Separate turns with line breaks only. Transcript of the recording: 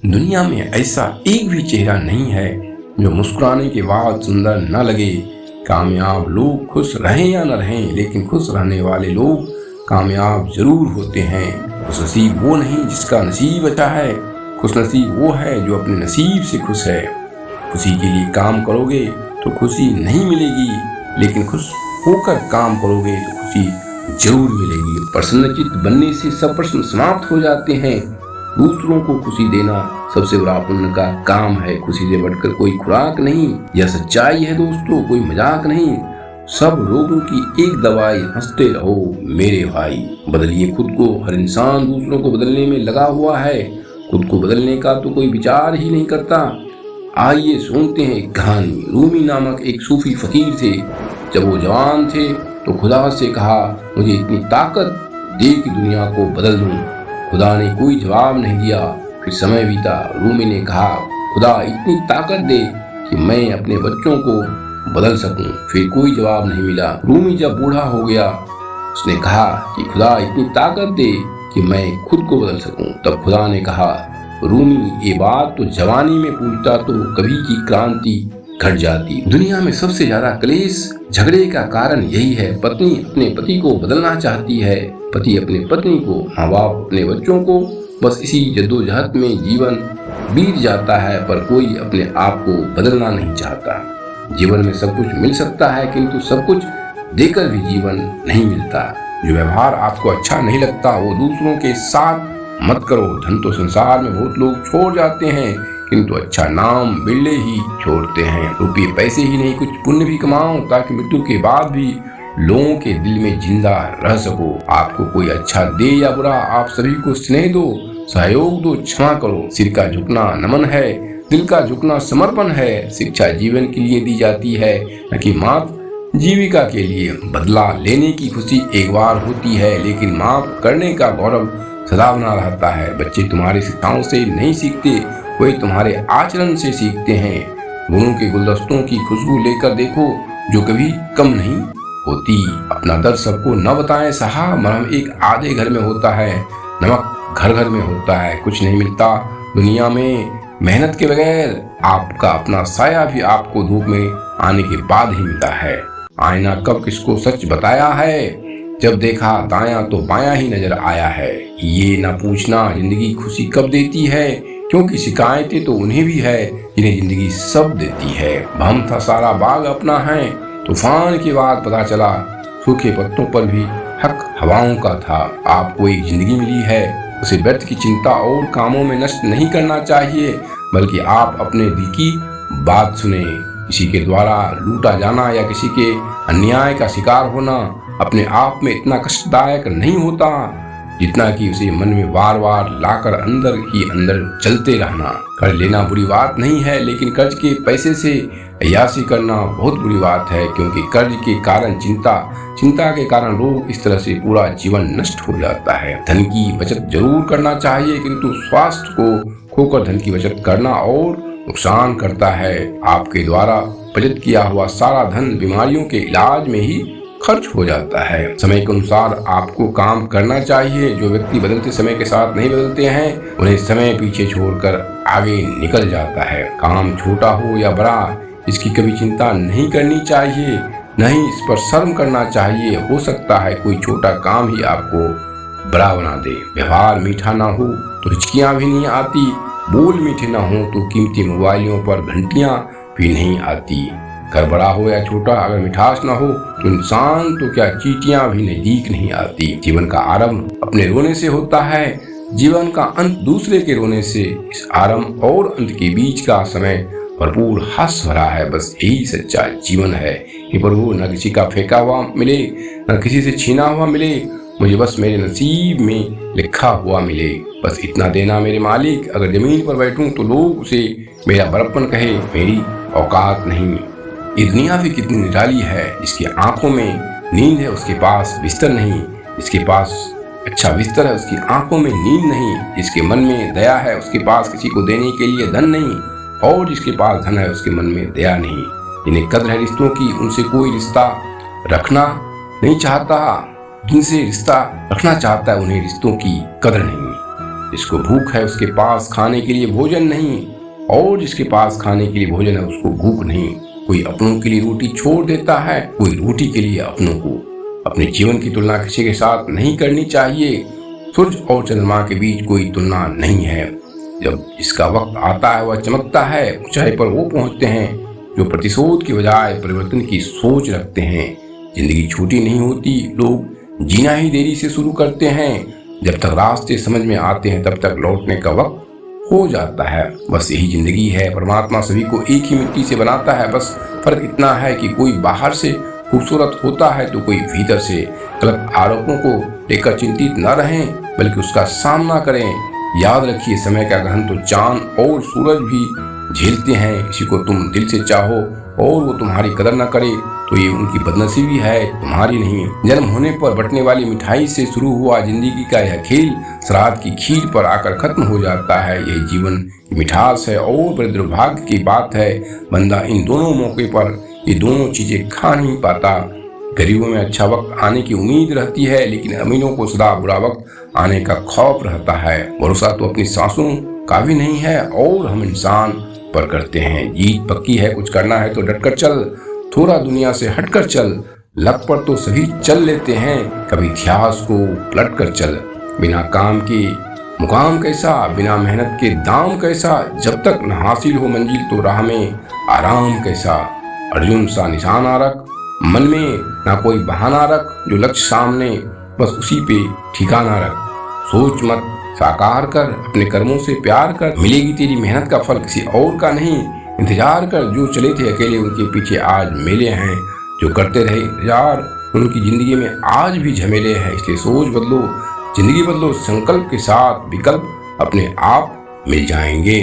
दुनिया में ऐसा एक भी चेहरा नहीं है जो मुस्कुराने के बाद सुंदर न लगे। कामयाब लोग खुश रहें या न रहें, लेकिन खुश रहने वाले लोग कामयाब जरूर होते हैं। खुशनसीब वो नहीं जिसका नसीब अच्छा है, खुशनसीब वो है जो अपने नसीब से खुश है। खुशी के लिए काम करोगे तो खुशी नहीं मिलेगी, लेकिन खुश होकर काम करोगे तो खुशी जरूर मिलेगी। प्रसन्नचित्त बनने से सब प्रश्न समाप्त हो जाते हैं। दूसरों को खुशी देना सबसे बड़ा पुण्य का काम है। खुशी से बढ़कर कोई खुराक नहीं, यह सच्चाई है दोस्तों, कोई मजाक नहीं। सब रोगों की एक दवाई, हंसते रहो मेरे भाई। बदलिए खुद को। हर इंसान दूसरों को बदलने में लगा हुआ है, खुद को बदलने का तो कोई विचार ही नहीं करता। आइए सुनते हैं एक कहानी। रूमी नामक एक सूफी फकीर थे। जब वो जवान थे तो खुदा से कहा, मुझे इतनी ताकत दे कि दुनिया को बदल दूं। खुदा ने कोई जवाब नहीं दिया। फिर समय बीता। रूमी ने कहा, खुदा इतनी ताकत दे कि मैं अपने बच्चों को बदल सकूं। फिर कोई जवाब नहीं मिला। रूमी जब बूढ़ा हो गया, उसने कहा कि खुदा इतनी ताकत दे कि मैं खुद को बदल सकूं। तब खुदा ने कहा, रूमी ये बात तो जवानी में पूछता तो कभी की क्रांति घट जाती। दुनिया में सबसे ज्यादा क्लेश झगड़े का कारण यही है। पत्नी अपने पति को बदलना चाहती है, पति अपने पत्नी को, माँ बाप अपने बच्चों को। बस इसी जद्दोजहद में जीवन बीत जाता है, पर कोई अपने आप को बदलना नहीं चाहता। जीवन में सब कुछ मिल सकता है, किंतु सब कुछ देकर भी जीवन नहीं मिलता। जो व्यवहार आपको अच्छा नहीं लगता वो दूसरों के साथ मत करो। धन तो संसार में बहुत लोग छोड़ जाते हैं, किंतु अच्छा नाम बिल्ले ही छोड़ते हैं। रुपये पैसे ही नहीं, कुछ पुण्य भी कमाओ ताकि मृत्यु के बाद भी लोगों के दिल में जिंदा रह सको। आपको कोई अच्छा दे या बुरा, आप सभी को स्नेह दो, सहयोग दो, क्षमा करो। सिर का झुकना नमन है, दिल का झुकना समर्पण है। शिक्षा जीवन के लिए दी जाती है, न कि मात्र जीविका के लिए। बदला लेने की खुशी एक बार होती है, लेकिन माफ करने का गौरव सदा बना रहता है। बच्चे तुम्हारी शिक्षाओं से नहीं सीखते, वे तुम्हारे आचरण से सीखते हैं। गुणों के गुलदस्तों की खुशबू लेकर देखो जो कभी कम नहीं होती। अपना दर्द सबको न बताएं साहब, मरहम एक आधे घर में होता है, नमक घर घर में होता है। कुछ नहीं मिलता दुनिया में मेहनत के बगैर। आपका अपना साया भी आपको धूप में आने के बाद ही मिलता है। आईना कब किसको सच बताया है, जब देखा दायां तो बायां ही नजर आया है। ये ना पूछना जिंदगी खुशी कब देती है, क्योंकि शिकायतें तो उन्हें भी है जिन्हें जिंदगी सब देती है। भ्रम था सारा बाग अपना है, तूफान के बाद पता चला सूखे पत्तों पर भी हक हवाओं का था। आपको एक जिंदगी मिली है, उसे व्यर्थ की चिंता और कामों में नष्ट नहीं करना चाहिए, बल्कि आप अपने दिल की बात सुने। किसी के द्वारा लूटा जाना या किसी के अन्याय का शिकार होना अपने आप में इतना कष्टदायक नहीं होता जितना कि उसे मन में बार बार लाकर अंदर ही अंदर चलते रहना। कर्ज लेना बुरी बात नहीं है, लेकिन कर्ज के पैसे से अय्याशी करना बहुत बुरी बात है, क्योंकि कर्ज के कारण चिंता के कारण रोग, इस तरह से पूरा जीवन नष्ट हो जाता है। धन की बचत जरूर करना चाहिए, किंतु स्वास्थ्य को खोकर धन की बचत करना और नुकसान करता है। आपके द्वारा बचत किया हुआ सारा धन बीमारियों के इलाज में ही खर्च हो जाता है। समय के अनुसार आपको काम करना चाहिए। जो व्यक्ति बदलते समय के साथ नहीं बदलते हैं, उन्हें समय पीछे छोड़कर आगे निकल जाता है। काम छोटा हो या बड़ा, इसकी कभी चिंता नहीं करनी चाहिए, नहीं इस पर शर्म करना चाहिए। हो सकता है कोई छोटा काम ही आपको बड़ा बना दे। व्यवहार मीठा ना हो तो हिचकियां भी नहीं आती, बोल मीठे ना हो तो कीमती मोबाइलों पर घंटियां भी नहीं आती। घर बड़ा हो या छोटा, अगर मिठास ना हो तो इंसान तो क्या चींटियां भी नजदीक नहीं आती। जीवन का आरंभ अपने रोने से होता है, जीवन का अंत दूसरे के रोने से। इस आरंभ और अंत के बीच का समय भरपूर हंस भरा है। बस यही सच्चा जीवन है कि प्रभु न किसी का फेंका हुआ मिले, न किसी से छीना हुआ मिले, मुझे बस मेरे नसीब में लिखा हुआ मिले। बस इतना देना मेरे मालिक। अगर जमीन पर बैठूं तो लोग उसे मेरा बड़प्पन कहे, मेरी औकात नहीं। ये दुनिया भी कितनी निराली है। जिसकी आंखों में नींद है उसके पास बिस्तर नहीं, जिसके पास अच्छा बिस्तर है उसकी आंखों में नींद नहीं। जिसके मन में दया है उसके पास किसी को देने के लिए धन नहीं, और जिसके पास धन है उसके मन में दया नहीं। जिन्हें कद्र है रिश्तों की, उनसे कोई रिश्ता रखना नहीं चाहता। जिनसे रिश्ता रखना चाहता है उन्हें रिश्तों की कद्र नहीं। जिसको भूख है उसके पास खाने के लिए भोजन नहीं, और जिसके पास खाने के लिए भोजन है उसको भूख नहीं। कोई अपनों के लिए रोटी छोड़ देता है, कोई रोटी के लिए अपनों को। अपने जीवन की तुलना किसी के साथ नहीं करनी चाहिए। सूरज और चंद्रमा के बीच कोई तुलना नहीं है। जब इसका वक्त आता है वह चमकता है। ऊंचाई पर वो पहुंचते हैं जो प्रतिशोध की बजाय परिवर्तन की सोच रखते हैं। जिंदगी छोटी नहीं होती, लोग जीना ही देरी से शुरू करते हैं। जब तक रास्ते समझ में आते हैं तब तक लौटने का वक्त हो जाता है। बस यही जिंदगी है। परमात्मा सभी को एक ही मिट्टी से बनाता है। बस फर्क इतना है कि कोई बाहर से खूबसूरत होता है तो कोई भीतर से। गलत आरोपों को लेकर चिंतित न रहें, बल्कि उसका सामना करें। याद रखिए, समय का ग्रहण तो चांद और सूरज भी झेलते हैं। किसी को तुम दिल से चाहो और वो तुम्हारी कदर न करे तो ये उनकी बदनसीबी है, तुम्हारी नहीं। जन्म होने पर बंटने वाली मिठाई से शुरू हुआ जिंदगी का यह खेल श्राद्ध की खीर पर आकर खत्म हो जाता है। यही जीवन की मिठास है और बड़े दुर्भाग्य की बात है बंदा इन दोनों मौके पर ये दोनों चीजें खा नहीं पाता। गरीबों में अच्छा वक्त आने की उम्मीद रहती है, लेकिन अमीरों को सदा बुरा वक्त आने का खौफ रहता है। भरोसा तो अपनी सांसों का भी नहीं है और हम इंसान पर करते हैं। जीत पक्की है, कुछ करना है तो डटकर चल, थोड़ा दुनिया से हटकर चल। लक पर तो सभी चल लेते हैं, कभी इतिहास को पलट कर चल। बिना काम के मुकाम कैसा, बिना मेहनत के दाम कैसा। जब तक न हासिल हो मंजिल तो राह में आराम कैसा। अर्जुन सा निशाना रख, मन में ना कोई बहाना रख। जो लक्ष्य सामने बस उसी पे ठिकाना रख। सोच मत, साकार कर, अपने कर्मों से प्यार कर। मिलेगी तेरी मेहनत का फल किसी और का नहीं। इंतजार कर, जो चले थे अकेले उनके पीछे आज मेले हैं। जो करते रहे इंतजार उनकी जिंदगी में आज भी झमेले हैं। इसलिए सोच बदलो, जिंदगी बदलो, संकल्प के साथ विकल्प अपने आप मिल जाएंगे।